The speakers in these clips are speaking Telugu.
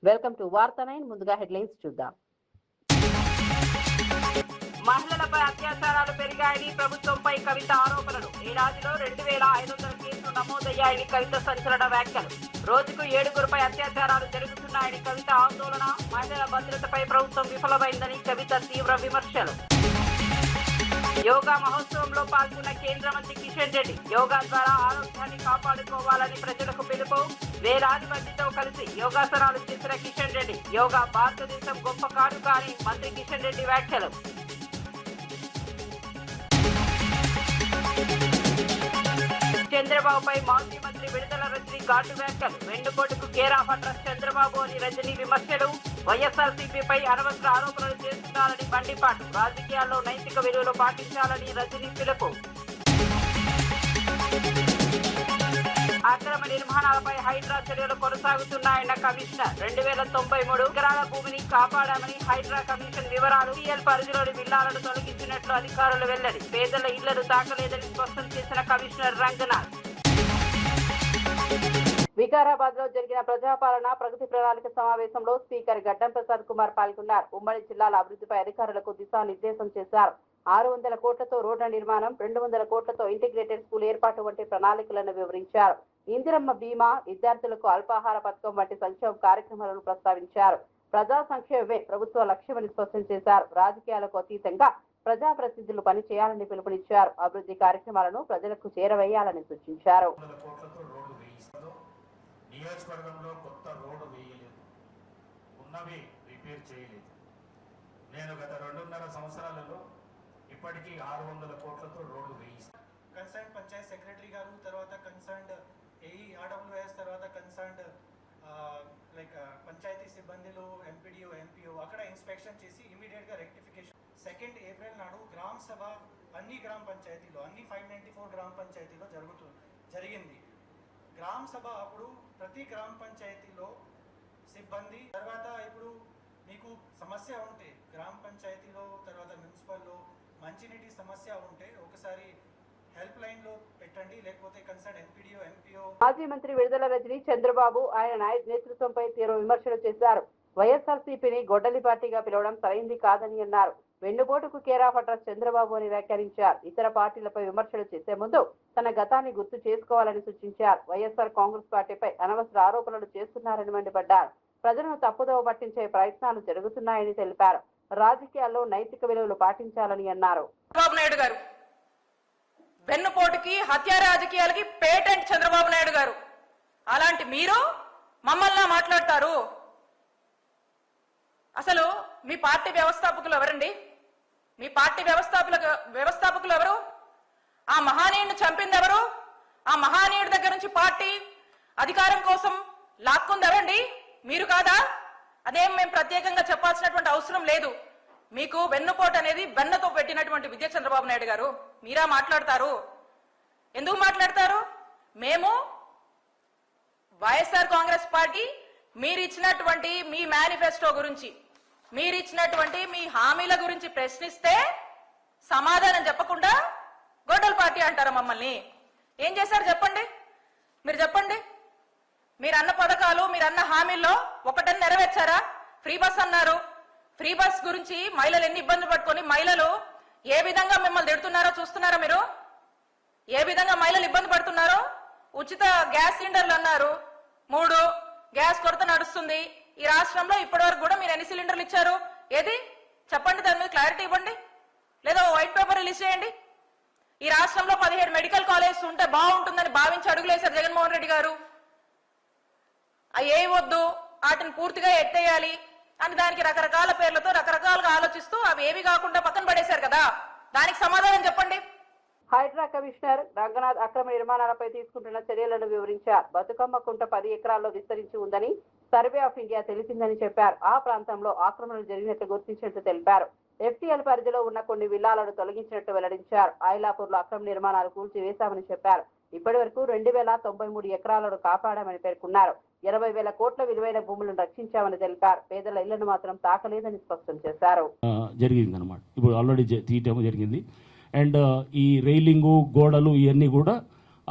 వెల్కమ్ టు వార్తా 9. ముందుగా హెడ్లైన్స్ చూద్దాం. మహిళలపై అత్యాచారాలు పెరిగాయని ప్రభుత్వంపై కవిత ఆరోపణలు. ఏడాదిలో 2500 కేసులు నమోదయ్యాయని కవిత సంచలన వ్యాఖ్యలు. రోజుకు 7గురిపై అత్యాచారాలు జరుగుతున్నాయని కవిత ఆందోళన. మహిళల భద్రతపై ప్రభుత్వం విఫలమైందని కవిత తీవ్ర విమర్శలు. యోగా మహోత్సవంలో పాల్గొన్న కేంద్ర మంత్రి కిషన్ రెడ్డి యోగా ద్వారా ఆరోగ్యాన్ని కాపాడుకోవాలని ప్రజలకు పిలుపు. వేలాది మందితో కలిసి యోగాసనాలు చేసిన కిషన్ రెడ్డి యోగా భారతదేశం గొప్ప కాదు కానీ మంత్రి కిషన్ రెడ్డి వ్యాఖ్యలు. చంద్రబాబుపై మాజీ మంత్రి విడుదల రజనీ ఘాటు వ్యాఖ్యలు. వెన్నుపోటుకు కేర్ ఆఫ్ అడ్రస్ చంద్రబాబు అని రజనీ విమర్శలు. వైఎస్ఆర్సీపీపై అనవసర ఆరోపణలు చేస్తున్నారని మండిపాటు. రాజకీయాల్లో నైతిక విలువలు పాటించాలని రజనీ పిలుపు. అక్రమ నిర్మాణాలపై హైడ్రా చర్యలు కొనసాగుతున్నాయన్న కమిషనర్. 2093 ఎకరాల భూమిని కాపాడామని హైడ్రా కమిషన్ వివరాలు. పిఎల్ పరిధిలోని విల్లాలను తొలగించినట్లు అధికారులు వెల్లడి. పేదల ఇళ్లను తాకలేదని స్పష్టం చేసిన కమిషనర్ రంగనాథ్. వికారాబాద్ లో జరిగిన ప్రజాపాలన ప్రగతి ప్రణాళిక సమావేశంలో స్పీకర్ గడ్డం ప్రసాద్ కుమార్ పాల్గొన్నారు. ఉమ్మడి జిల్లాల అభివృద్ధిపై అధికారులకు దిశానిర్దేశం చేశారు. 600 కోట్లతో రోడ్ల నిర్మాణం, 200 కోట్లతో ఇంటిగ్రేటెడ్ స్కూల్ ఏర్పాటు వంటి ప్రణాళికలను వివరించారు. ఇందిరమ్మ బీమా, విద్యార్థులకు అల్పాహార పథకం వంటి సంక్షేమ కార్యక్రమాలను ప్రస్తావించారు. ప్రజా సంక్షేమమే ప్రభుత్వ లక్ష్యమని స్పష్టం చేశారు. రాజకీయాలకు అతీతంగా ప్రజాప్రతినిధులు పనిచేయాలని పిలుపునిచ్చారు. అభివృద్ధి కార్యక్రమాలను ప్రజలకు చేరవేయాలని సూచించారు. నియోజకవర్గంలో కొత్త రోడ్డు వేయలేదు, ఉన్నవి రిపేర్ చేయలేదు. నేను గత 2.5 సంవత్సరాలలో ఇప్పటికీ 600 కోట్లతో రోడ్డు వేయిస్తాను. కన్సర్న్ పంచాయత్ సెక్రటరీ గారు, తర్వాత కన్సర్న్డ్ ఏఈ ఆర్డబ్ల్యూఎస్, తర్వాత కన్సర్న్డ్ పంచాయతీ సిబ్బందులు, ఎంపీడీఓ, ఎంపీఓ అక్కడ ఇన్స్పెక్షన్ చేసి ఇమీడియట్గా రెక్టిఫికేషన్. 2 ఏప్రిల్ నాడు గ్రామ సభ అన్ని గ్రామ పంచాయతీలో, అన్ని 594 గ్రామ పంచాయతీలో జరిగింది. గ్రామ సభ అప్పుడు ప్రతి గ్రామ పంచాయతీలో సిబ్బంది, తర్వాత ఇప్పుడు మీకు సమస్య ఉంటే గ్రామ పంచాయతీలో, తర్వాత మున్సిపల్లో మంచినీటి సమస్య ఉంటే ఒకసారి హెల్ప్ లైన్ లో పెట్టండి, లేకపోతే కన్సర్న్ ఎంపీడీఓ, ఎంపీఓ. మాజీ మంత్రి విడుదల రజనీ చంద్రబాబు ఆయన నేతృత్వంపై తీవ్ర విమర్శలు చేశారు. వైఎస్ఆర్సీపీని గొడ్డలి పార్టీగా పిలవడం సరైంది కాదని అన్నారు. వెన్నుపోటుకు కేర్ ఆఫ్ అడ్రస్ చంద్రబాబు అని వ్యాఖ్యానించారు. ఇతర పార్టీలపై విమర్శలు చేసే ముందు తన గతాన్ని గుర్తు చేసుకోవాలని సూచించారు. వైఎస్ఆర్ కాంగ్రెస్ పార్టీపై అనవసర ఆరోపణలు చేస్తున్నారని మండిపడ్డారు. ప్రజలను తప్పుదోవ పట్టించే ప్రయత్నాలు జరుగుతున్నాయని తెలిపారు. రాజకీయాల్లో నైతిక విలువలు పాటించాలని అన్నారు. చంద్రబాబు నాయుడు గారు వెన్నుపోటుకి, హత్య రాజకీయాలకి పేటెంట్ చంద్రబాబు నాయుడు గారు. అలాంటి మీరు మమ్మల్ని మాట్లాడతారు? అసలు మీ పార్టీ వ్యవస్థాపకులు ఎవరండి? మీ పార్టీ వ్యవస్థాపకులు ఎవరు? ఆ మహానీయుడిని చంపింది ఎవరు? ఆ మహానీయుడి దగ్గర నుంచి పార్టీ అధికారం కోసం లాక్కుంది ఎవరండి? మీరు కాదా? అదేం మేము ప్రత్యేకంగా చెప్పాల్సినటువంటి అవసరం లేదు. మీకు వెన్నుపోటు అనేది వెన్నతో పెట్టినటువంటి విద్య చంద్రబాబు నాయుడు గారు. మీరా మాట్లాడతారు? ఎందుకు మాట్లాడతారు? మేము వైఎస్ఆర్ కాంగ్రెస్ పార్టీ మీరు ఇచ్చినటువంటి మీ మేనిఫెస్టో గురించి, మీరు ఇచ్చినటువంటి మీ హామీల గురించి ప్రశ్నిస్తే సమాధానం చెప్పకుండా గొడ్డల పార్టీ అంటారు మమ్మల్ని. ఏం చేశారు చెప్పండి? మీరు చెప్పండి. మీరు అన్న పథకాలు, మీరు అన్న హామీల్లో ఒకటని నెరవేర్చారా? ఫ్రీ బస్ అన్నారు. ఫ్రీ బస్ గురించి మహిళలు ఎన్ని ఇబ్బందులు పట్టుకొని మహిళలు ఏ విధంగా మిమ్మల్ని తిడుతున్నారో చూస్తున్నారా మీరు? ఏ విధంగా మహిళలు ఇబ్బంది పడుతున్నారో? ఉచిత గ్యాస్ సిలిండర్లు అన్నారు. 3 గ్యాస్ కొరత నడుస్తుంది ఈ రాష్ట్రంలో. ఇప్పటి వరకు కూడా మీరు ఎన్ని సిలిండర్లు ఇచ్చారు? ఏది చెప్పండి, దాని మీద క్లారిటీ ఇవ్వండి. లేదా వైట్ పేపర్ రిలీజ్ చేయండి. ఈ రాష్ట్రంలో 17 మెడికల్ కాలేజెస్ ఉంటే బాగుంటుందని భావించి అడుగులేశారు జగన్మోహన్ రెడ్డి గారు. అవి ఏ వద్దు, వాటిని పూర్తిగా ఎత్తేయాలి అని దానికి రకరకాల పేర్లతో రకరకాలుగా ఆలోచిస్తూ అవి ఏవి కాకుండా పక్కన పడేశారు కదా. దానికి సమాధానం చెప్పండి. హైడ్రా కమిషనర్ రంగనాథ్ అక్రమ నిర్మాణాలపై తీసుకుంటున్న చర్యలను వివరించారు. బతుకమ్మ కుంట 10 ఎకరాల్లో విస్తరించి ఉందని సర్వే ఆఫ్ ఇండియా తెలిసిందని చెప్పారు. ఆ ప్రాంతంలో ఆక్రమణలు జరిగినట్లు గుర్తించినట్లు తెలిపారు. ఎఫ్టీఎల్ పరిధిలో ఉన్న కొన్ని విల్లాలను తొలగించినట్టు వెల్లడించారు. ఐలాపూర్లో అక్రమ నిర్మాణాలు కూల్చివేశామని చెప్పారు. ఇప్పటి వరకు 2093 ఎకరాలను కాపాడామని పేర్కొన్నారు. 80,000 కోట్ల విలువైన భూములను రక్షించామని తెలిపారు. పేదల ఇళ్లను మాత్రం తాకలేదని స్పష్టం చేశారు. జరిగింది అనమాట. ఇప్పుడు ఆల్రెడీ తీయటం జరిగింది. అండ్ ఈ రైలింగు, గోడలు ఇవన్నీ కూడా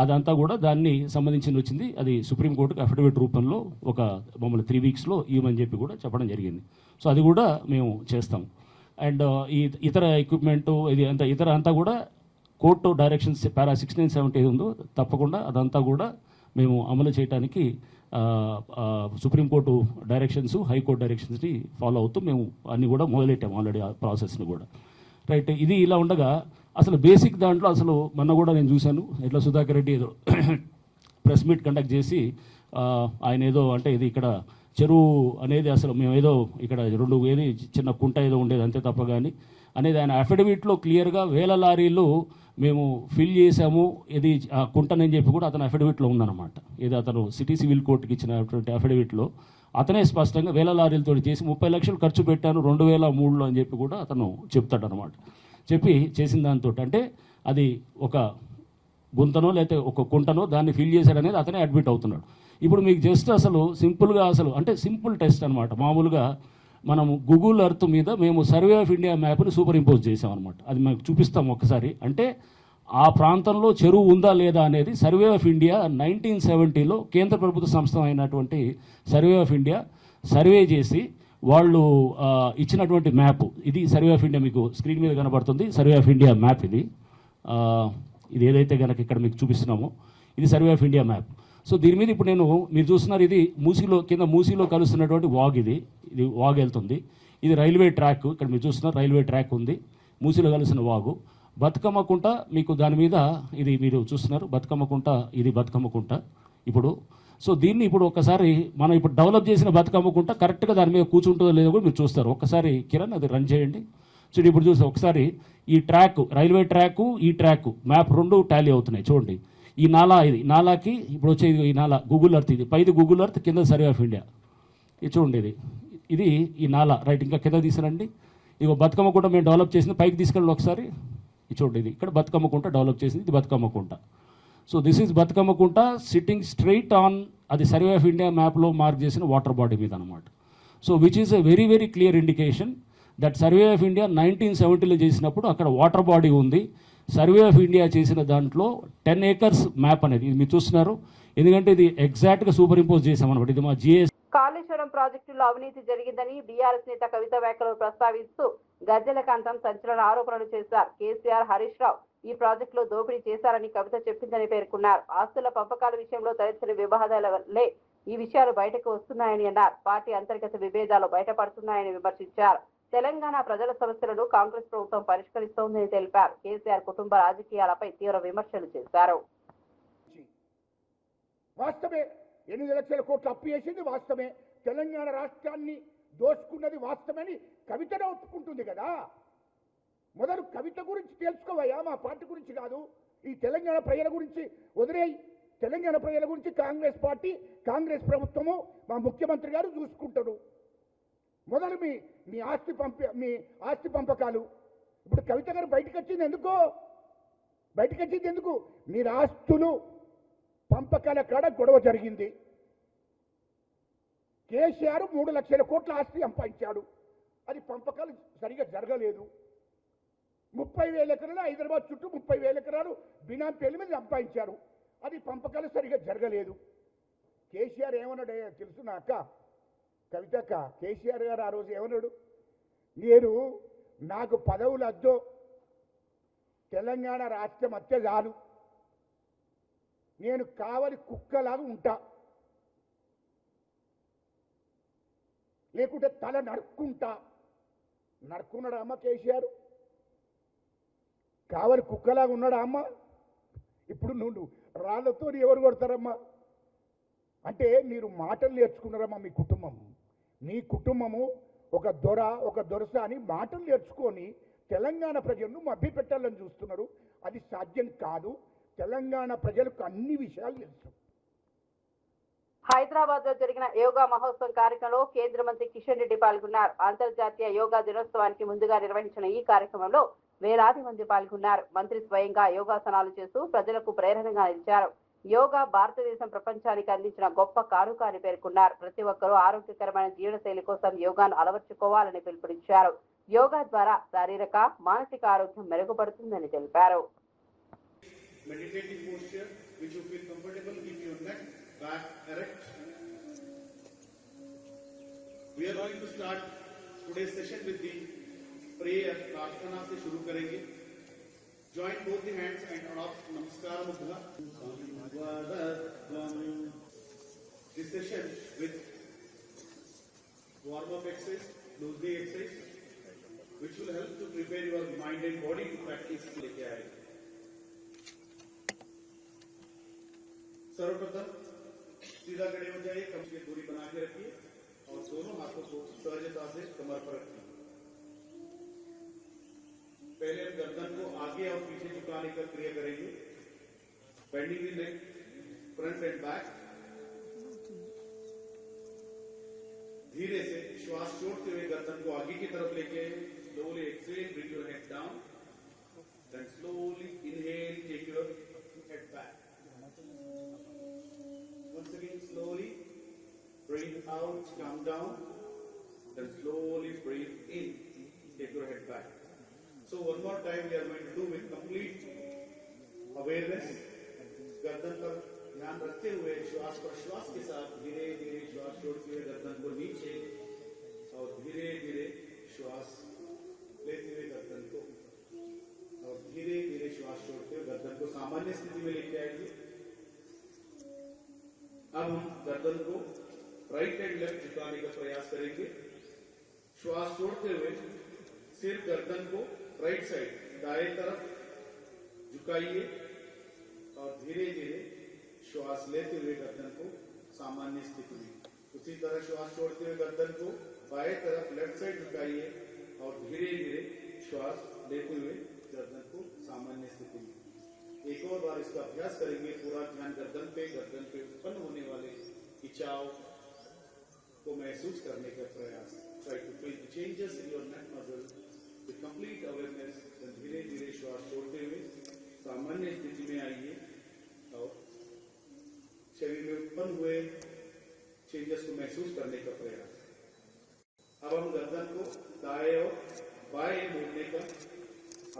అదంతా కూడా దాన్ని సంబంధించి వచ్చింది. అది సుప్రీంకోర్టుకి అఫిడవిట్ రూపంలో ఒక మమ్మల్ని 3 వీక్స్లో ఇవ్వమని చెప్పి కూడా చెప్పడం జరిగింది. సో అది కూడా మేము చేస్తాం. అండ్ ఈ ఇతర ఎక్విప్మెంటు ఇది అంతా ఇతర అంతా కూడా కోర్టు డైరెక్షన్స్ పారా 1670 ఉందో తప్పకుండా అదంతా కూడా మేము అమలు చేయడానికి సుప్రీంకోర్టు డైరెక్షన్స్, హైకోర్టు డైరెక్షన్స్ని ఫాలో అవుతూ మేము అన్ని కూడా మొదలెట్టాము ఆల్రెడీ ఆ ప్రాసెస్ని కూడా. రైట్, ఇది ఇలా ఉండగా అసలు బేసిక్ దాంట్లో అసలు మొన్న కూడా నేను చూశాను, ఎట్లా సుధాకర్ రెడ్డి ఏదో ప్రెస్ మీట్ కండక్ట్ చేసి ఆయన ఏదో అంటే ఇది ఇక్కడ చెరువు అనేది అసలు మేము ఏదో ఇక్కడ 2 ఏది చిన్న కుంట ఏదో ఉండేది అంతే తప్ప కానీ అనేది ఆయన అఫిడవిట్లో క్లియర్గా 1000 లారీలు మేము ఫిల్ చేసాము ఇది ఆ కుంటనని చెప్పి కూడా అతను అఫిడవిట్లో ఉందన్నమాట. ఇది అతను సిటీ సివిల్ కోర్టుకి ఇచ్చినటువంటి అఫిడవిట్లో అతనే స్పష్టంగా 1000 లారీలతో చేసి 30 లక్షలు ఖర్చు పెట్టాను 2003లో అని చెప్పి కూడా అతను చెప్తాడనమాట. చెప్పి చేసిన దాంతో అంటే అది ఒక గుంతనో లేకపోతే ఒక కుంటనో దాన్ని ఫిల్ చేశాడు అనేది అతనే అడ్మిట్ అవుతున్నాడు. ఇప్పుడు మీకు జస్ట్ అసలు సింపుల్గా అసలు అంటే సింపుల్ టెస్ట్ అనమాట. మామూలుగా మనము గూగుల్ ఎర్త్ మీద మేము సర్వే ఆఫ్ ఇండియా మ్యాప్ని సూపర్ ఇంపోజ్ చేసామన్నమాట. అది మీకు చూపిస్తాం ఒకసారి. అంటే ఆ ప్రాంతంలో చెరువు ఉందా లేదా అనేది సర్వే ఆఫ్ ఇండియా 1970లో కేంద్ర ప్రభుత్వ సంస్థ అయినటువంటి సర్వే ఆఫ్ ఇండియా సర్వే చేసి వాళ్ళు ఇచ్చినటువంటి మ్యాప్ ఇది. సర్వే ఆఫ్ ఇండియా మీకు స్క్రీన్ మీద కనబడుతుంది. సర్వే ఆఫ్ ఇండియా మ్యాప్ ఇది. ఇది ఏదైతే కనుక ఇక్కడ మీకు చూపిస్తున్నామో ఇది survey of India map. So దీని మీద ఇప్పుడు మీరు చూస్తున్నారు ఇది కింద మూసీలో కలుస్తున్నటువంటి వాగ్ ఇది వాగ్ వెళ్తుంది. ఇది రైల్వే ట్రాక్, ఇక్కడ మీరు చూస్తున్నారు రైల్వే ట్రాక్ ఉంది, మూసీలో కలిసిన వాగు. బతుకమ్మ కుంట మీకు దాని మీద ఇది మీరు చూస్తున్నారు బతుకమ్మ కుంట, ఇది బతుకమ్మ కుంట ఇప్పుడు. సో దీన్ని ఇప్పుడు ఒకసారి మనం ఇప్పుడు డెవలప్ చేసిన బతుకమ్మ కుంట కరెక్ట్గా దాని మీద కూర్చుంటుందో లేదో కూడా మీరు చూస్తారు. ఒకసారి కిరణ్ అది రన్ చేయండి. సో ఇప్పుడు చూస్తే ఒకసారి ఈ ట్రాక్ రైల్వే ట్రాక్ ఈ ట్రాక్ మ్యాప్ 2 టాలీ అవుతున్నాయి చూడండి. ఈ నాలా ఇది నాలాకి ఇప్పుడు వచ్చేది ఈ నాలా గూగుల్ ఎర్త్, ఇది పైది గూగుల్ ఎర్త్, కింద సర్వే ఆఫ్ ఇండియా. ఇది చూడండి ఇది ఈ నాలా రైట్. ఇంకా కింద తీసుకురండి. ఇగో బతుకమ్మ కుంట మేము డెవలప్ చేసింది పైకి తీసుకెళ్ళి ఒకసారి. ఇది చూడండి ఇది ఇక్కడ బతుకమ్మ కుంట డెవలప్ చేసింది, ఇది బతుకమ్మ కుంట. So this is Bathukamma Kunta sitting straight on అది సర్వే ఆఫ్ ఇండియా మ్యాప్లో మార్క్ చేసిన వాటర్ బాడీ మీద అనమాట. So which is a very very clear indication that survey of India 1970లో చేసినప్పుడు అక్కడ వాటర్ బాడీ ఉంది. సర్వే ఆఫ్ ఇండియా చేసిన దాంట్లో 10 acres మ్యాప్ అనేది ఇది మీరు చూస్తున్నారు. ఎందుకంటే ఇది ఎగ్జాక్ట్గా సూపర్ ఇంపోజ్ చేసామన్నమాట. ఇది మా జిఎస్. కాళేశ్వరం ప్రాజెక్టులో అవినీతి జరిగిందని బీఆర్ఎస్ నేత కవిత వ్యాఖ్యలు ప్రస్తావిస్తూ గజ్జెలకాంతం సంచలన ఆరోపణలు చేశారు. కేసీఆర్, హరీష్ రావు ఈ ప్రాజెక్టులో దోపిడీ చేశారని కవిత చెప్పిందని పేర్కొన్నారు. ఆస్తుల పంపకాల విషయంలో తలెత్తిన వివాదాల వల్లే ఈ విషయాలు బయటకు వస్తున్నాయని అన్నారు. పార్టీ అంతర్గత విభేదాలు బయటపడుతున్నాయని విమర్శించారు. తెలంగాణ ప్రజల సమస్యలను కాంగ్రెస్ ప్రభుత్వం పరిష్కరిస్తోందని తెలిపారు. కేసీఆర్ కుటుంబ రాజకీయాలపై తీవ్ర విమర్శలు చేశారు. వాస్తవే 8 లక్షల కోట్లు అప్పు చేసింది వాస్తవమే. తెలంగాణ రాష్ట్రాన్ని దోచుకున్నది వాస్తవని కవితనే ఒప్పుకుంటుంది కదా. మొదలు కవిత గురించి తెలుసుకోవయ్యా, మా పార్టీ గురించి కాదు. ఈ తెలంగాణ ప్రజల గురించి వదిలేయి. తెలంగాణ ప్రజల గురించి కాంగ్రెస్ పార్టీ, కాంగ్రెస్ ప్రభుత్వము, మా ముఖ్యమంత్రి గారు చూసుకుంటారు. మొదలు మీ ఆస్తి పంపకాలు. ఇప్పుడు కవిత గారు బయటకు వచ్చింది ఎందుకు? మీరు ఆస్తులు పంపకాల కాడ గొడవ జరిగింది. కేసీఆర్ 3 లక్షల కోట్ల ఆస్తి సంపాదించాడు. అది పంపకాలు సరిగా జరగలేదు. 30,000 ఎకరాలు హైదరాబాద్ చుట్టూ 30,000 ఎకరాలు బినాం పేర్ల మీద సంపాదించారు. అది పంపకాలు సరిగా జరగలేదు. కేసీఆర్ ఏమన్నాడు తెలుసు నా అక్క కవితక్క? కేసీఆర్ గారు ఆ రోజు ఏమన్నాడు? నేను నాకు పదవులు అద్దో, తెలంగాణ రాష్ట్రం అత్తే చాలు, నేను కావలి కుక్కలాగా ఉంటా, లేకుంటే తల నరుక్కున్నాడా అమ్మ కేసీఆర్? కావలి కుక్కలాగా ఉన్నాడా అమ్మ? ఇప్పుడు నువ్వు రాళ్లతో ఎవరు కొడతారమ్మా? అంటే మీరు మాటలు నేర్చుకున్నారమ్మా. మీ కుటుంబము ఒక దొరస అని మాటలు నేర్చుకొని తెలంగాణ ప్రజలను మభ్యపెట్టాలని చూస్తున్నారు. అది సాధ్యం కాదు. తెలంగాణ ప్రజలకు అన్ని విషయాలు తెలుసు. హైదరాబాద్ లో జరిగిన యోగా మహోత్సవం కార్యక్రమంలో కేంద్ర మంత్రి కిషన్ రెడ్డి పాల్గొన్నారు. అంతర్జాతీయ యోగా దినోత్సవానికి ముందుగా నిర్వహించిన ఈ కార్యక్రమంలో వేలాది మంది పాల్గొన్నారు. మంత్రి స్వయంగా యోగాసనాలు చేస్తూ ప్రజలకు ప్రేరణగా నిలిచారు. యోగా భారతదేశం ప్రపంచానికి అందించిన గొప్ప కానుక అని పేర్కొన్నారు. ప్రతి ఒక్కరూ ఆరోగ్యకరమైన జీవనశైలి కోసం యోగాను అలవర్చుకోవాలని పిలుపునిచ్చారు. యోగా ద్వారా శారీరక, మానసిక ఆరోగ్యం మెరుగుపడుతుందని తెలిపారు. Meditative posture which you feel comfortable. Keep your neck back erect. We are going to start today's session with the prayer. प्रार्थना से शुरू करेंगे. Join both the hands and adopt Namaskar Mudra. This session with warm-up exercise, closely exercise, which will help to prepare your mind and body to practice. लेके आएगा. सर्वप्रथम सीधा खड़े हो जाइए, कम से दूरी बना के रखिए और दोनों हाथों को सहजता से कमर पर रखिए. पहले हम गर्दन को आगे और पीछे झुकाने का क्रिया करेंगे. Bending the neck, front end back. धीरे से श्वास छोड़ते हुए गर्दन को आगे की तरफ लेके slowly exhale, bring your head down, then slowly inhale, take your head back. Once again, slowly breathe out, calm down, then slowly breathe in, take your head back. So one more time we are going to do with complete awareness. गर्दन पर ध्यान रखते हुए श्वास प्रश्वास के साथ धीरे धीरे श्वास छोड़ते हुए गर्दन को नीचे और धीरे धीरे श्वास लेते हुए गर्दन को और धीरे धीरे श्वास छोड़ते हुए गर्दन को सामान्य स्थिति में लेके आएंगे. अब हम गर्दन को राइट एंड लेफ्ट झुकाने का प्रयास करेंगे. श्वास छोड़ते हुए सिर गर्दन को राइट साइड दाएं तरफ झुकाइए और धीरे धीरे श्वास लेते हुए गर्दन को सामान्य स्थिति में. उसी तरह श्वास छोड़ते हुए गर्दन को बाएं तरफ लेफ्ट साइड झुकाइए और धीरे धीरे श्वास लेते हुए गर्दन को सामान्य स्थिति में. एक और बार इसका अभ्यास करेंगे. पूरा ध्यान गर्दन पे उत्पन्न होने वाले खिंचाव को महसूस करने का प्रयास. Try to feel the changes in your neck muscle with complete awareness. धीरे धीरे श्वास छोड़ते हुए सामान्य स्थिति में आइए और शरीर में उत्पन्न हुए चेंजेस को महसूस करने का प्रयास. अब हम गर्दन को दाएं और बाएं मोड़ने का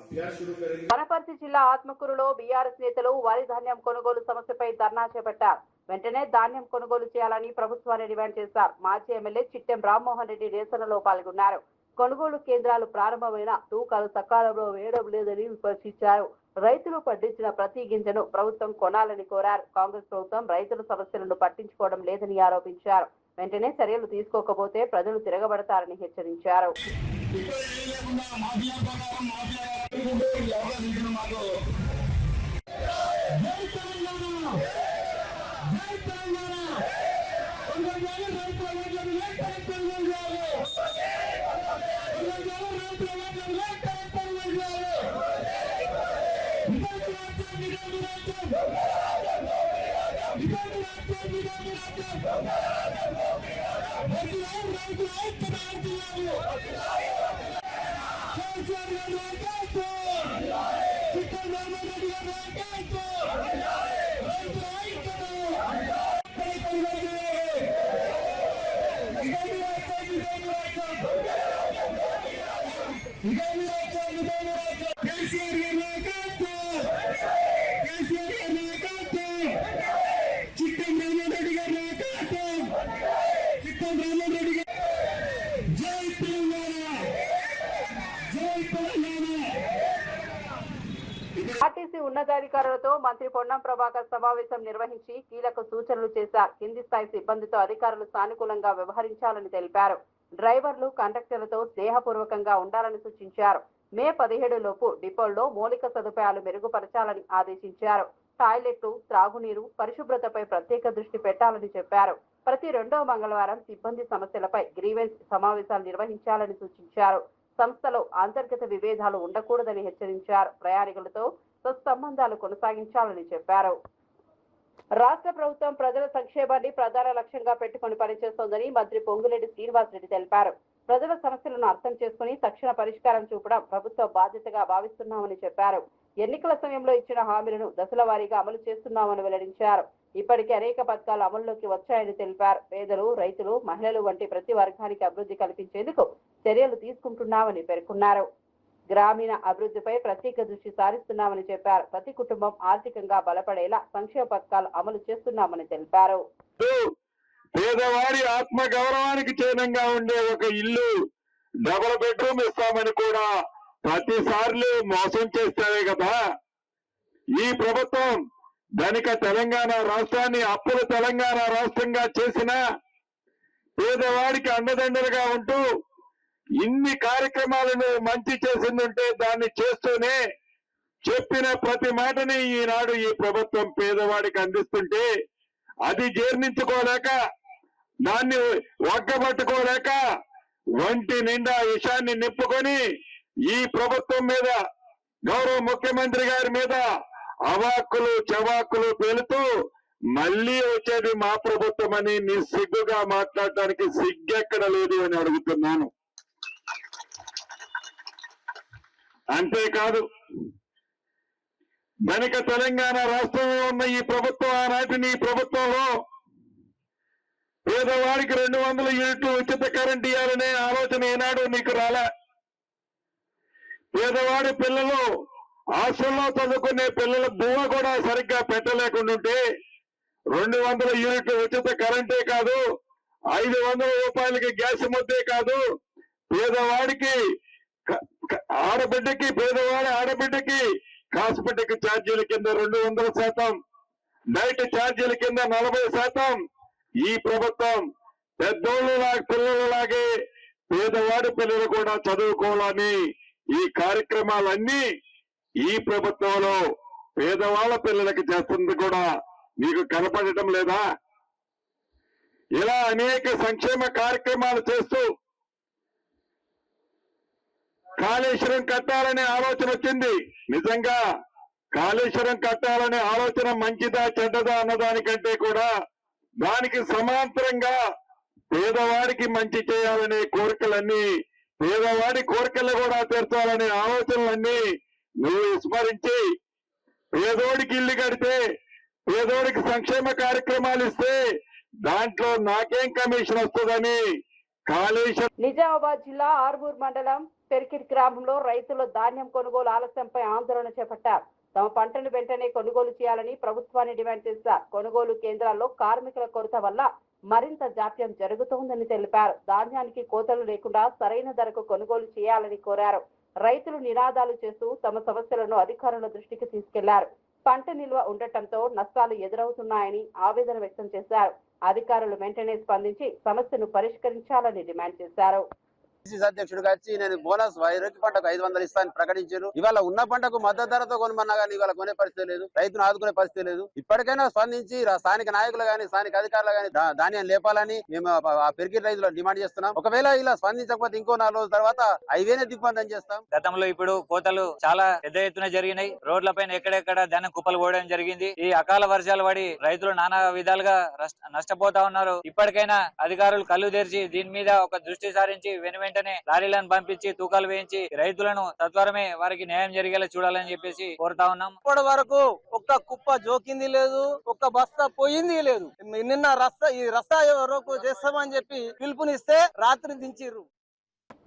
अभ्यास शुरू करेंगे. వనపర్తి జిల్లా ఆత్మకూరులో బీఆర్ఎస్ నేతలు వరి ధాన్యం కొనుగోలు సమస్యపై ధర్నా చేపట్టారు. వెంటనే ధాన్యం కొనుగోలు చేయాలని ప్రభుత్వాన్ని డిమాండ్ చేశారు. మాజీ ఎమ్మెల్యే చిట్టెం రామ్మోహన్ రెడ్డి నిరసనలో పాల్గొన్నారు. కొనుగోలు కేంద్రాలు ప్రారంభమైన తూకాలు సకాలంలో వేయడం లేదని విమర్శించారు. రైతులు పండించిన ప్రతి గింజను ప్రభుత్వం కొనాలని కోరారు. కాంగ్రెస్ ప్రభుత్వం రైతుల సమస్యలను పట్టించుకోవడం లేదని ఆరోపించారు. వెంటనే చర్యలు తీసుకోకపోతే ప్రజలు తిరగబడతారని హెచ్చరించారు. ఆర్టీసీ ఉన్నతాధికారులతో మంత్రి పొన్నం ప్రభాకర్ సమావేశం నిర్వహించి కీలక సూచనలు చేశారు. కింది స్థాయి సిబ్బందితో అధికారులు సానుకూలంగా వ్యవహరించాలని తెలిపారు. డ్రైవర్లు కండక్టర్లతో స్నేహపూర్వకంగా ఉండాలని సూచించారు. మే 17 లోపు డిపోల్లో మౌలిక సదుపాయాలు మెరుగుపరచాలని ఆదేశించారు. టాయిలెట్లు, త్రాగునీరు, పరిశుభ్రతపై ప్రత్యేక దృష్టి పెట్టాలని చెప్పారు. ప్రతి 2వ మంగళవారం సిబ్బంది సమస్యలపై గ్రీవెన్స్ సమావేశాలు నిర్వహించాలని సూచించారు. సంస్థలో అంతర్గత విభేదాలు ఉండకూడదని హెచ్చరించారు. ప్రయాణికులతో సత్సంబంధాలు కొనసాగించాలని చెప్పారు. రాష్ట్ర ప్రభుత్వం ప్రజల సంక్షేమాన్ని ప్రధాన లక్ష్యంగా పెట్టుకుని పనిచేస్తోందని మంత్రి పొంగులేటి శ్రీనివాసరెడ్డి తెలిపారు. ప్రజల సమస్యలను అర్థం చేసుకుని తక్షణ పరిష్కారం చూపడం ప్రభుత్వ బాధ్యతగా భావిస్తున్నామని చెప్పారు. ఎన్నికల సమయంలో ఇచ్చిన హామీలను దశల వారీగా అమలు చేస్తున్నామని వెల్లడించారు. ఇప్పటికే అనేక పథకాలు అమల్లోకి వచ్చాయని తెలిపారు. పేదలు, రైతులు, మహిళలు వంటి ప్రతి వర్గానికి అభివృద్ధి కల్పించేందుకు చర్యలు తీసుకుంటున్నామని పేర్కొన్నారు. గ్రామీణ అభివృద్ధిపై ప్రత్యేక దృష్టి సారిస్తున్నామని చెప్పారు. ప్రతి కుటుంబం ఆర్థికంగా బలపడేలా సంక్షేమ పథకాలు అమలు చేస్తున్నామని తెలిపారు. పేదవాడి ఆత్మ గౌరవానికి చిహ్నంగా ఉండే ఒక ఇల్లు డబుల్ బెడ్రూమ్ ఇస్తామని కూడా ప్రతిసార్లు మోసం చేస్తారే కదా. ఈ ప్రభుత్వం ధనిక తెలంగాణ రాష్ట్రాన్ని అప్పుల తెలంగాణ రాష్ట్రంగా చేసిన పేదవాడికి అండదండలుగా ఉంటూ ఇన్ని కార్యక్రమాలను మంచి చేసిందంటే దాన్ని చేస్తూనే చెప్పిన ప్రతి మాటని ఈనాడు ఈ ప్రభుత్వం పేదవాడికి అందిస్తుంటే అది జీర్ణించుకోలేక దాన్ని ఒగ్గబట్టుకోలేక ఒంటి నిండా విషాన్ని నింపుకొని ఈ ప్రభుత్వం మీద గౌరవ ముఖ్యమంత్రి గారి మీద అవాక్కులు చవాకులు పేలుతూ మళ్ళీ వచ్చేది మా ప్రభుత్వం అని నిస్సిగ్గుగా మాట్లాడటానికి సిగ్గెక్కడ లేదు అని అడుగుతున్నాను. అంతేకాదు ధనిక తెలంగాణ రాష్ట్రంలో ఉన్న ఈ ప్రభుత్వం ఆనాటిని ఈ ప్రభుత్వంలో పేదవాడికి 200 యూనిట్లు ఉచిత కరెంట్ ఇవ్వాలనే ఆలోచన ఈనాడు నీకు రాలే. పేదవాడి పిల్లలు హాస్టల్లో చదువుకునే పిల్లల బువ్వ కూడా సరిగ్గా పెట్టలేకుండా ఉంటే 200 యూనిట్లు ఉచిత కరెంటే కాదు, 500 రూపాయలకి గ్యాస్ ముద్దే కాదు, పేదవాడికి పేదవాడి ఆడబిడ్డకి హాస్పిటల్ ఛార్జీల కింద 200%, నైట్ ఛార్జీల కింద 40%. ఈ ప్రభుత్వం పిల్లలలాగే పేదవాడి పిల్లలు కూడా చదువుకోవాలని ఈ కార్యక్రమాలన్నీ ఈ ప్రభుత్వంలో పేదవాళ్ళ పిల్లలకి చేస్తుంది కూడా మీకు కనపడటం లేదా? ఇలా అనేక సంక్షేమ కార్యక్రమాలు చేస్తూ కాళేశ్వరం కట్టాలనే ఆలోచన వచ్చింది. నిజంగా కాళేశ్వరం కట్టాలనే ఆలోచన మంచిదా చెడ్డదా అన్నదానికంటే కూడా దానికి సమాంతరంగా పేదవాడికి మంచి చేయాలనే కోరికలన్నీ, పేదవాడి కోరికలు కూడా తీర్చాలనే ఆలోచనలన్నీ నువ్వు విస్మరించి పేదోడికి ఇల్లు కడితే, పేదోడికి సంక్షేమ కార్యక్రమాలు ఇస్తే దాంట్లో నాకేం కమిషన్ వస్తుందని కాళేశ్వరం. నిజామాబాద్ జిల్లా ఆర్మూర్ మండలం పెరికిట్ గ్రామంలో రైతులు ధాన్యం కొనుగోలు ఆలస్యంపై ఆందోళన చేపట్టారు. తమ పంటను వెంటనే కొనుగోలు చేయాలని ప్రభుత్వాన్ని డిమాండ్ చేశారు. కొనుగోలు కేంద్రాల్లో కార్మికుల కొరత వల్ల మరింత జాప్యం జరుగుతోందని తెలిపారు. ధాన్యానికి కోతలు లేకుండా సరైన ధరకు కొనుగోలు చేయాలని కోరారు. రైతులు నినాదాలు చేస్తూ తమ సమస్యలను అధికారుల దృష్టికి తీసుకెళ్లారు. పంట నిల్వ ఉండటంతో నష్టాలు ఎదురవుతున్నాయని ఆవేదన వ్యక్తం చేశారు. అధికారులు వెంటనే స్పందించి సమస్యను పరిష్కరించాలని డిమాండ్ చేశారు. అధ్యక్షుడిగా వచ్చి నేను బోనస్ వైరొక పంటకు 500 ఇస్తానని ప్రకటించారు. ఇవాళ ఉన్న పంటకు మద్దతు ధరతో కొనమన్నా కానీ ఇవాళ కొనే పరిస్థితి లేదు, రైతును ఆదుకునే పరిస్థితి లేదు. ఇప్పటికైనా స్పందించి స్థానిక నాయకులు గానీ స్థానిక అధికారులు గానీ ధాన్యం లేపాలని మేము ఆ పెరిగిన రైతులు డిమాండ్ చేస్తున్నాం. ఒకవేళ ఇలా స్పందించకపోతే ఇంకో 4 రోజుల తర్వాత హైవేనే దిగ్బంధం చేస్తాం. గతంలో ఇప్పుడు కోతలు చాలా పెద్ద ఎత్తున జరిగినాయి. రోడ్ల పైన ఎక్కడెక్కడ ధాన్యం కుప్పలు పోవడం జరిగింది. ఈ అకాల వర్షాలు పడి రైతులు నానా విధాలుగా నష్టపోతా ఉన్నారు. ఇప్పటికైనా అధికారులు కళ్ళు తెరిచి దీని మీద ఒక దృష్టి సారించి వెంటనే లారీలను పంపించి తూకాలు వేయించి రైతులను తత్వరమే వారికి న్యాయం జరిగేలా చూడాలని చెప్పేసి కోరుతా ఉన్నాం. ఇప్పటి వరకు ఒక్క కుప్ప జోకింది లేదు, ఒక్క బస్తా పోయింది లేదు. నిన్న ఈ రస్తా వరకు చేస్తామని చెప్పి పిలుపునిస్తే రాత్రి దించిర్రు.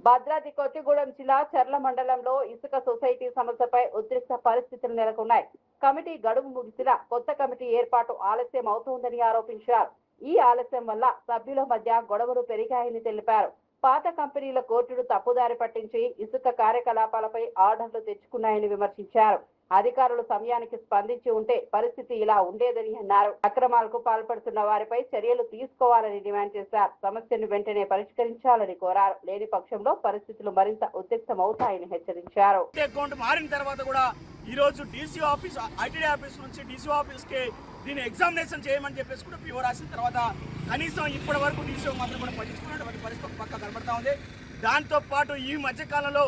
భద్రాద్రి కొత్తగూడెం జిల్లా చర్ల మండలంలో ఇసుక సొసైటీ సమస్యపై ఉద్రిక్త పరిస్థితులు నెలకొన్నాయి. కమిటీ గడువు ముగిసినా కొత్త కమిటీ ఏర్పాటు ఆలస్యం అవుతోందని ఆరోపించారు. ఈ ఆలస్యం వల్ల సభ్యుల మధ్య గొడవలు పెరిగాయని తెలిపారు. పాత కంపెనీల కోర్టును తప్పుదారి పట్టించి ఇసుక కార్యకలాపాలపై ఆర్డర్లు తెచ్చుకున్నాయని విమర్శించారు. అధికారులు సమయానికి స్పందించి ఉంటే పరిస్థితి ఇలా ఉండేదని అన్నారు. అక్రమాలకు పాల్పడుతున్న వారిపై చర్యలు తీసుకోవాలని డిమాండ్ చేశారు. సమస్యను వెంటనే పరిష్కరించాలని కోరారు. లేని పక్షంలో పరిస్థితులు మరింత ఉద్రిక్తమవుతాయని హెచ్చరించారు. అకౌంట్ మారిన తర్వాత కూడా ఈ రోజు డీసీ ఆఫీస్, ఐటీడీ ఆఫీస్ నుంచి డీసీ ఆఫీస్ కి దీన్ని ఎగ్జామినేషన్ చేయమని చెప్పేసి కూడా పిఓ రాసిన తర్వాత కనీసం ఇప్పటి వరకు డీసీ మాత్రం కూడా పట్టించుకున్నటువంటి పరిస్థితి పక్క కనబడతా ఉంది. దాంతో పాటు ఈ మధ్యకాలంలో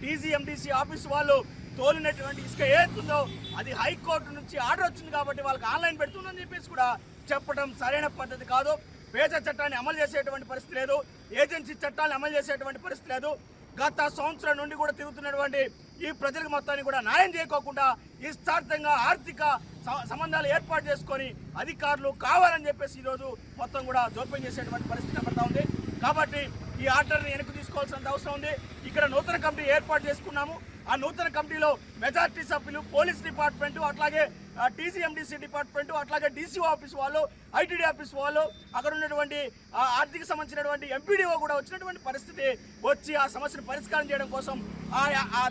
టీజీఎండీసీ ఆఫీస్ వాళ్ళు తోలినటువంటి ఇసుక ఏతుందో అది హైకోర్టు నుంచి ఆర్డర్ వచ్చింది కాబట్టి వాళ్ళకి ఆన్లైన్ పెడుతుందని చెప్పేసి కూడా చెప్పడం సరైన పద్ధతి కాదు. పేజ చట్టాన్ని అమలు చేసేటువంటి పరిస్థితి లేదు, ఏజెన్సీ చట్టాన్ని అమలు చేసేటువంటి పరిస్థితి లేదు. గత సంవత్సరం నుండి కూడా తిరుగుతున్నటువంటి ఈ ప్రజలకు మొత్తాన్ని కూడా న్యాయం చేయకోకుండా ఇష్టార్థంగా ఆర్థిక సంబంధాలు ఏర్పాటు చేసుకొని అధికారులు కావాలని చెప్పేసి ఈరోజు మొత్తం కూడా జోక్యం చేసేటువంటి పరిస్థితి కనబడతా ఉంది. కాబట్టి ఈ ఆర్డర్ని వెనక్కి తీసుకోవాల్సిన అవసరం ఉంది. ఇక్కడ నూతన కమిటీ ఏర్పాటు చేసుకున్నాము. ఆ నూతన కమిటీలో మెజార్టీ సభ్యులు, పోలీస్ డిపార్ట్మెంట్, అట్లాగే టీసీఎండిసి డిపార్ట్మెంట్, అట్లాగే డీసీఓ ఆఫీస్ వాళ్ళు, ఐటీడీ ఆఫీస్ వాళ్ళు, అక్కడ ఉన్నటువంటి ఆర్థిక సంబంధించినటువంటి ఎంపీడీఓ కూడా వచ్చినటువంటి పరిస్థితి వచ్చి ఆ సమస్యను పరిష్కారం చేయడం కోసం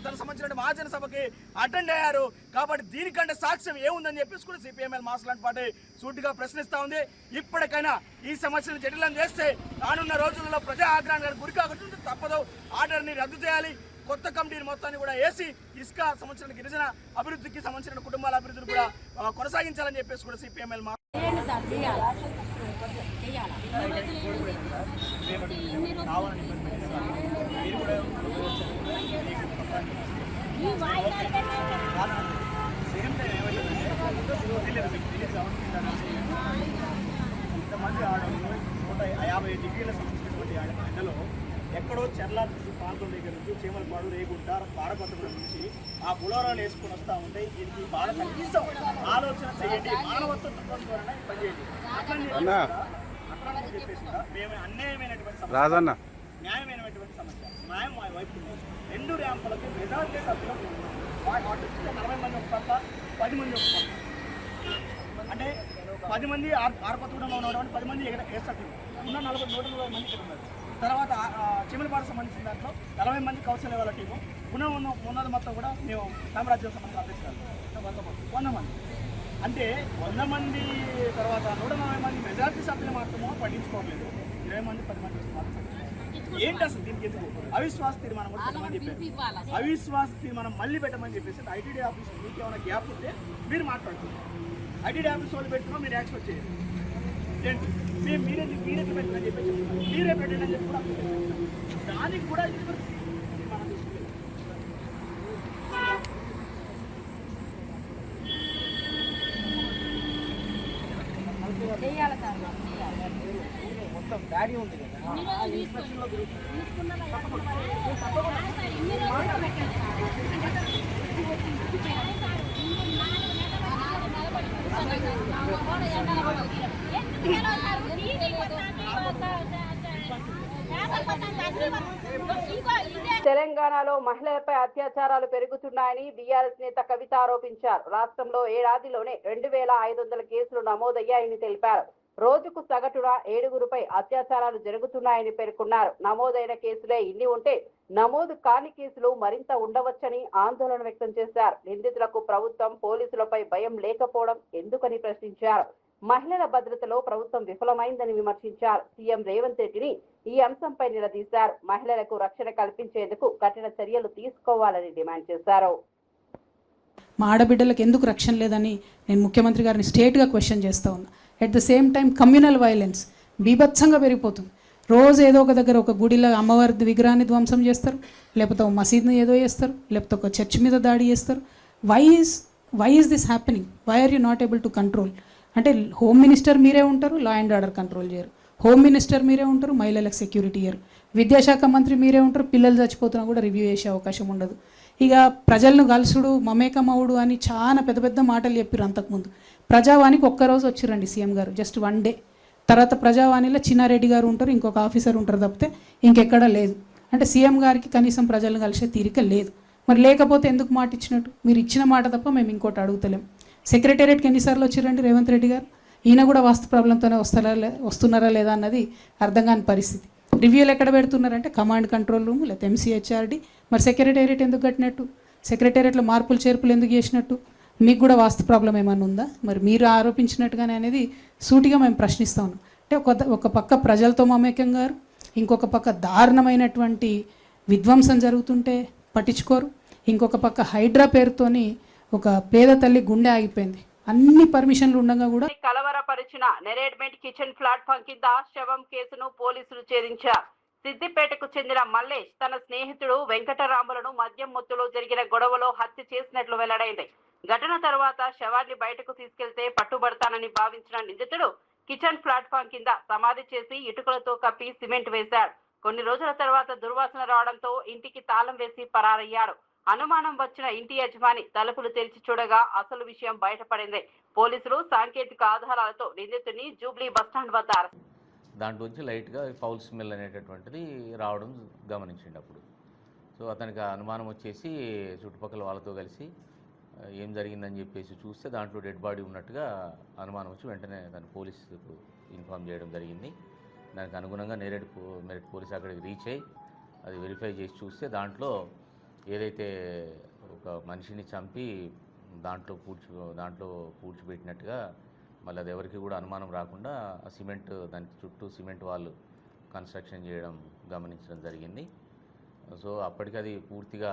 తనకు సంబంధించిన మహాజన సభకి అటెండ్ అయ్యారు. కాబట్టి దీనికంటే సాక్ష్యం ఏముందని చెప్పేసి కూడా సిపిఎంఎల్ మాస్లాంటి పార్టీ సూటిగా ప్రశ్నిస్తూ ఉంది. ఇప్పటికైనా ఈ సమస్యను జటిలం చేస్తే రానున్న రోజుల్లో ప్రజా ఆగ్రహానికి గురి కాకుండా తప్పదు. ఆర్డర్ని రద్దు చేయాలి. కొత్త కమిటీని మొత్తాన్ని కూడా వేసి ఇసుక సంబంధించిన గిరిజన అభివృద్ధికి సంబంధించిన కుటుంబాల అభివృద్ధిని కూడా కొనసాగించాలని చెప్పేసి కూడా సిపిఎంఎల్ ఇంతమంది 150 డిగ్రీల సంబంధించినటువంటి ఎండలో ఎక్కడో చెర్ల ప్రాంతం దగ్గర నుంచి చీమలపాడు, రేగుంట, పారపత్రం నుంచి ఆ బులోరాలు వేసుకొని వస్తూ ఉంటే దీనికి బాగా కనీసం ఆలోచన చేయండి. మానవత్వం ద్వారా పనిచేయండి. అట్లా చెప్పేసి మేము అన్యాయమైనటువంటి సమస్య, న్యాయమైనటువంటి సమస్య, న్యాయం మా వైపు 2 ర్యాంపులకు మెజార్టీ సభ్యులు 40 మంది ఒక పక్క, 10 మంది ఒక పక్క. అంటే 10 మంది ఆరపత్రంలో ఉన్నటువంటి 10 మంది వేస్తారు. ఉన్న 140 మంది ఇక్కడ ఉన్నారు. తర్వాత చిమలపాడు సంబంధించిన దాంట్లో 40 మంది కౌశల్య వాళ్ళ టీము, ఉన్నది మొత్తం కూడా మేము సామ్రాజ్యం సంబంధించిన అధ్యక్షులు 100 మంది. అంటే 100 మంది తర్వాత 140 మంది మెజార్టీ సభ్యులు మాత్రమో పట్టించుకోవట్లేదు. 20 మంది 10 మంది మాత్రం ఏంటి అసలు దీనికి ఎందుకు? అవిశ్వాస తీర్మానం కూడా పెట్టమని చెప్పారు. అవిశ్వాస తీర్మానం మళ్ళీ పెట్టమని చెప్పేసి ఐటీడీ ఆఫీస్ మీకు ఏమైనా గ్యాప్ ఉంటే మీరు మాట్లాడుతున్నారు. ఐటీడీ ఆఫీస్ వాళ్ళు పెట్టుకున్నా మీరు యాక్సెప్ట్ చేయండి. ఏంటి మేము మీరే పెట్టినని చెప్పి మీరే పెట్టండి అని చెప్పి కూడా దానికి కూడా మొత్తం డాడీ ఉంది కదా తెలంగాణలో మహిళలపై అత్యాచారాలు పెరుగుతున్నాయని బీఆర్ఎస్ నేత కవిత ఆరోపించారు. రాష్ట్రంలో ఏడాదిలోనే 2500 కేసులు నమోదయ్యాయని తెలిపారు. రోజుకు సగటున 7గురుపై అత్యాచారాలు జరుగుతున్నాయని పేర్కొన్నారు. నమోదైన కేసులే ఇన్ని ఉంటే నమోదు కాని కేసులు మరింత ఉండవచ్చని ఆందోళన వ్యక్తం చేశారు. నిందితులకు ప్రభుత్వం, పోలీసులపై భయం లేకపోవడం ఎందుకని ప్రశ్నించారు. మహిళల భద్రతలో ప్రభుత్వం విఫలమైందని విమర్శించారు. సీఎం రేవంత్ రెడ్డిని ఈ అంశంపై నిలదీశారు. మహిళలకు రక్షణ కల్పించేందుకు కఠిన చర్యలు తీసుకోవాలని డిమాండ్ చేశారు. మా ఆడబిడ్డలకు ఎందుకు రక్షణ లేదని నేను ముఖ్యమంత్రి గారిని స్ట్రేట్గా క్వశ్చన్ చేస్తూ ఉన్నా. At the same time communal violence బీభత్సంగా పెరిగిపోతుంది. రోజు ఏదో ఒక దగ్గర ఒక గుడిలో అమ్మవారి విగ్రహాన్ని ధ్వంసం చేస్తారు, లేకపోతే ఒక మసీద్ని ఏదో చేస్తారు, లేకపోతే ఒక చర్చ్ మీద దాడి చేస్తారు. Why is this happening? Why are you not able to control? అంటే హోమ్ మినిస్టర్ మీరే ఉంటారు, లా అండ్ ఆర్డర్ కంట్రోల్ చేయరు. హోమ్ మినిస్టర్ మీరే ఉంటారు, మహిళలకు సెక్యూరిటీ ఇయ్యరు. విద్యాశాఖ మంత్రి మీరే ఉంటారు, పిల్లలు చచ్చిపోతున్నా కూడా రివ్యూ చేసే అవకాశం ఉండదు. ఇక ప్రజలను కలుసుడు, మమేకమవుడు అని చాలా పెద్ద పెద్ద మాటలు చెప్పారు అంతకుముందు. ప్రజావానికి ఒక్కరోజు వచ్చిరండి సీఎం గారు, జస్ట్ 1 డే. తర్వాత ప్రజావాణిలో చిన్నారెడ్డి గారు ఉంటారు, ఇంకొక ఆఫీసర్ ఉంటారు తప్పితే ఇంకెక్కడా లేదు. అంటే సీఎం గారికి కనీసం ప్రజలను కలిసే తీరిక లేదు. మరి లేకపోతే ఎందుకు మాట ఇచ్చినట్టు? మీరు ఇచ్చిన మాట తప్ప మేము ఇంకోటి అడుగుతలేం. సెక్రటేరియట్కి ఎన్నిసార్లు వచ్చిరండి రేవంత్ రెడ్డి గారు? ఈయన కూడా వాస్తు ప్రాబ్లంతోనే వస్తున్నారా లేదా అన్నది అర్థం కాని పరిస్థితి. రివ్యూలు ఎక్కడ పెడుతున్నారంటే కమాండ్ కంట్రోల్ రూమ్, లేకపోతే ఎంసీహెచ్ఆర్డి. మరి సెక్రటేరియట్ ఎందుకు కట్టినట్టు? సెక్రటేరియట్లో మార్పులు చేర్పులు ఎందుకు చేసినట్టు? మీకు కూడా వాస్తు ప్రాబ్లం ఏమైనా ఉందా? మరి మీరు ఆరోపించినట్టుగానే అనేది సూటిగా మేము ప్రశ్నిస్తా ఉన్నాం. అంటే ఒక పక్క ప్రజలతో మమేకం గారు, ఇంకొక పక్క దారుణమైనటువంటి విధ్వంసం జరుగుతుంటే పట్టించుకోరు, ఇంకొక పక్క హైడ్రా పేరుతోని ఒక పేద తల్లి గుండె ఆగిపోయింది. అన్ని పర్మిషన్లు ఉండగా కూడా కలవరపరిచిన నెరేడ్మెంట్ కిచెన్ ప్లాట్ఫామ్ కింద శవం కేసును పోలీసులు ఛేదించారు. సిద్దిపేటకు చెందిన మల్లేష్ తన స్నేహితుడు వెంకటరాములను మద్యం మొత్తులో జరిగిన గొడవలో హత్య చేసినట్లు వెల్లడైంది. ఘటన తర్వాత శవాన్ని బయటకు తీసుకెళ్తే పట్టుబడతానని భావించిన నిందితుడు కిచెన్ ప్లాట్ఫామ్ కింద సమాధి చేసి ఇటుకలతో కప్పి సిమెంట్ వేశాడు. కొన్ని రోజుల తర్వాత దుర్వాసన రావడంతో ఇంటికి తాళం వేసి పరారయ్యాడు. అనుమానం వచ్చిన ఇంటి యజమాని తలుపులు తెరిచి చూడగా అసలు విషయం బయటపడింది. పోలీసులు సాంకేతిక ఆధారాలతో నిందితుడిని జూబ్లీ బస్టాండ్ వద్ద దాంట్లోంచి లైట్గా ఫౌల్ స్మెల్ అనేటటువంటిది రావడం గమనించిండు అప్పుడు. సో అతనికి అనుమానం వచ్చేసి చుట్టుపక్కల వాళ్ళతో కలిసి ఏం జరిగిందని చెప్పేసి చూస్తే దాంట్లో డెడ్ బాడీ ఉన్నట్టుగా అనుమానం వచ్చి వెంటనే తను పోలీసుకు ఇన్ఫామ్ చేయడం జరిగింది. దానికి అనుగుణంగా మెరిట్ పోలీస్ అక్కడికి రీచ్ అయ్యి అది వెరిఫై చేసి చూస్తే దాంట్లో ఏదైతే ఒక మనిషిని చంపి దాంట్లో పూడ్చిపెట్టినట్టుగా, మళ్ళీ అది ఎవరికి కూడా అనుమానం రాకుండా సిమెంట్ దానికి చుట్టూ సిమెంట్ వాళ్ళు కన్స్ట్రక్షన్ చేయడం గమనించడం జరిగింది. సో అప్పటికి అది పూర్తిగా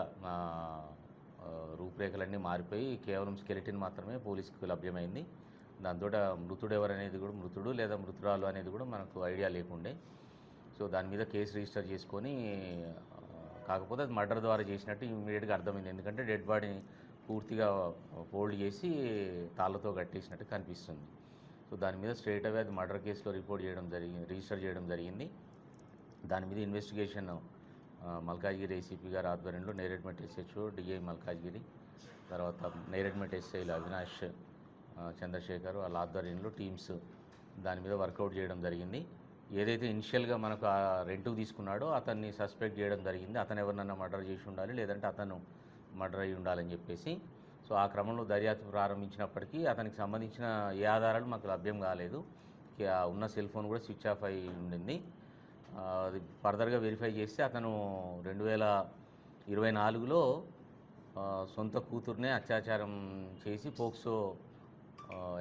రూపురేఖలన్నీ మారిపోయి కేవలం స్కెలిటిన్ మాత్రమే పోలీసుకు లభ్యమైంది. దాంతో మృతుడు ఎవరనేది కూడా, మృతుడు లేదా మృతురాలు అనేది కూడా మనకు ఐడియా లేకుండే. సో దాని మీద కేసు రిజిస్టర్ చేసుకొని, కాకపోతే అది మర్డర్ ద్వారా చేసినట్టు ఇమీడియట్గా అర్థమైంది. ఎందుకంటే డెడ్ బాడీని పూర్తిగా ఫోల్డ్ చేసి తాళ్ళతో కట్టేసినట్టు కనిపిస్తుంది. సో దాని మీద స్ట్రైట్ అవే అది మర్డర్ కేసులో రిజిస్టర్ చేయడం జరిగింది. దాని మీద ఇన్వెస్టిగేషన్ మల్కాజ్గిరి ఏసీపీ గారి ఆధ్వర్యంలో నేరేడ్మెట్ ఎస్హెచ్ఓ డిఐ మల్కాజ్గిరి, తర్వాత నేరేడ్మెట్ ఎస్ఐలు అవినాష్, చంద్రశేఖర్ వాళ్ళ ఆధ్వర్యంలో టీమ్స్ దాని మీద వర్కౌట్ చేయడం జరిగింది. ఏదైతే ఇనిషియల్గా మనకు రెంట్కు తీసుకున్నాడో అతన్ని సస్పెక్ట్ చేయడం జరిగింది. అతను ఎవరినన్నా మర్డర్ చేసి ఉండాలి, లేదంటే అతను మర్డర్ అయి ఉండాలని చెప్పేసి. సో ఆ క్రమంలో దర్యాప్తు ప్రారంభించినప్పటికీ అతనికి సంబంధించిన ఏ ఆధారాలు మాకు లభ్యం కాలేదు. ఉన్న సెల్ ఫోన్ కూడా స్విచ్ ఆఫ్ అయి ఉండింది. అది ఫర్దర్గా వెరిఫై చేస్తే అతను 2024లో సొంత కూతుర్నే అత్యాచారం చేసి పోక్సో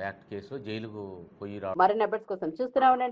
యాక్ట్ కేసులో జైలుకు పోయి మరిన్ని అప్డేట్స్ కోసం చూస్తూనే ఉండండి.